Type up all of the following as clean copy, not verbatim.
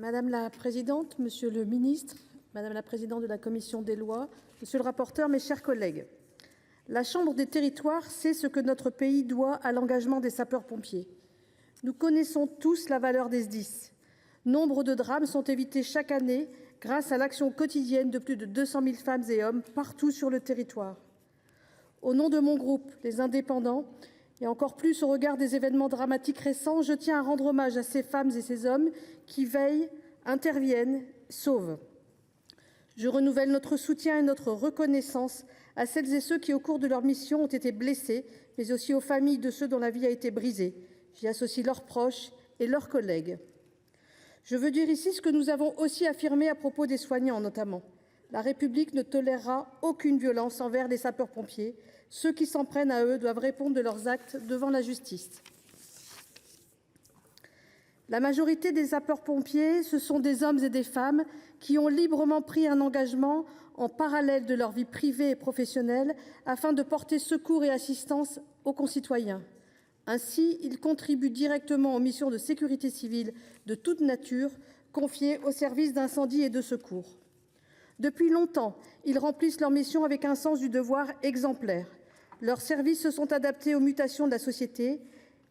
Madame la présidente, monsieur le ministre, madame la présidente de la commission des lois, monsieur le rapporteur, mes chers collègues, la Chambre des territoires sait ce que notre pays doit à l'engagement des sapeurs pompiers. Nous connaissons tous la valeur des Sdis. Nombre de drames sont évités chaque année grâce à l'action quotidienne de plus de 200 000 femmes et hommes partout sur le territoire. Au nom de mon groupe, Les Indépendants, et encore plus au regard des événements dramatiques récents, je tiens à rendre hommage à ces femmes et ces hommes qui veillent, interviennent, sauvent. Je renouvelle notre soutien et notre reconnaissance à celles et ceux qui, au cours de leur mission, ont été blessés, mais aussi aux familles de ceux dont la vie a été brisée. J'y associe leurs proches et leurs collègues. Je veux dire ici ce que nous avons aussi affirmé à propos des soignants, notamment. La République ne tolérera aucune violence envers les sapeurs-pompiers. Ceux qui s'en prennent à eux doivent répondre de leurs actes devant la justice. La majorité des sapeurs-pompiers, ce sont des hommes et des femmes qui ont librement pris un engagement en parallèle de leur vie privée et professionnelle afin de porter secours et assistance aux concitoyens. Ainsi, ils contribuent directement aux missions de sécurité civile de toute nature confiées aux services d'incendie et de secours. Depuis longtemps, ils remplissent leur mission avec un sens du devoir exemplaire. Leurs services se sont adaptés aux mutations de la société,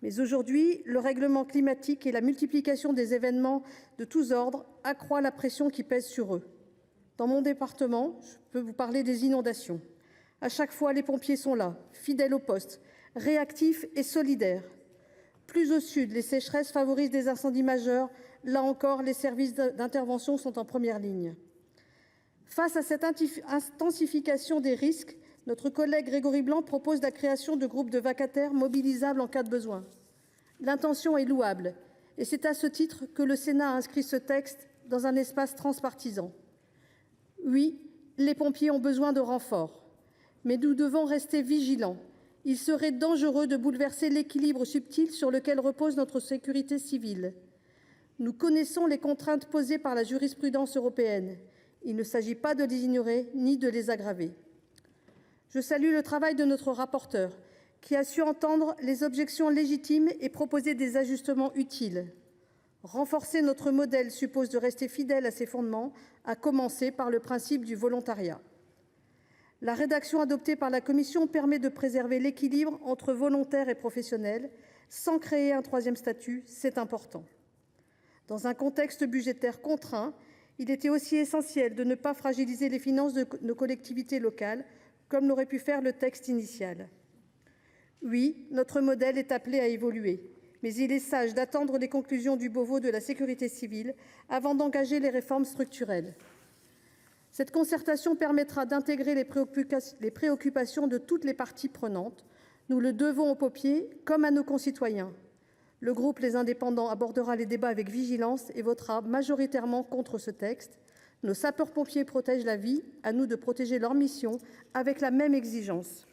mais aujourd'hui, le règlement climatique et la multiplication des événements de tous ordres accroît la pression qui pèse sur eux. Dans mon département, je peux vous parler des inondations. À chaque fois, les pompiers sont là, fidèles au poste, réactifs et solidaires. Plus au sud, les sécheresses favorisent des incendies majeurs. Là encore, les services d'intervention sont en première ligne. Face à cette intensification des risques, notre collègue Grégory Blanc propose la création de groupes de vacataires mobilisables en cas de besoin. L'intention est louable et c'est à ce titre que le Sénat a inscrit ce texte dans un espace transpartisan. Oui, les pompiers ont besoin de renforts, mais nous devons rester vigilants. Il serait dangereux de bouleverser l'équilibre subtil sur lequel repose notre sécurité civile. Nous connaissons les contraintes posées par la jurisprudence européenne. Il ne s'agit pas de les ignorer ni de les aggraver. Je salue le travail de notre rapporteur, qui a su entendre les objections légitimes et proposer des ajustements utiles. Renforcer notre modèle suppose de rester fidèle à ses fondements, à commencer par le principe du volontariat. La rédaction adoptée par la commission permet de préserver l'équilibre entre volontaires et professionnels, sans créer un troisième statut, c'est important. Dans un contexte budgétaire contraint, il était aussi essentiel de ne pas fragiliser les finances de nos collectivités locales, comme l'aurait pu faire le texte initial. Oui, notre modèle est appelé à évoluer, mais il est sage d'attendre les conclusions du Beauvau de la sécurité civile avant d'engager les réformes structurelles. Cette concertation permettra d'intégrer les préoccupations de toutes les parties prenantes. Nous le devons aux pompiers comme à nos concitoyens. Le groupe Les Indépendants abordera les débats avec vigilance et votera majoritairement contre ce texte. Nos sapeurs-pompiers protègent la vie, à nous de protéger leur mission avec la même exigence.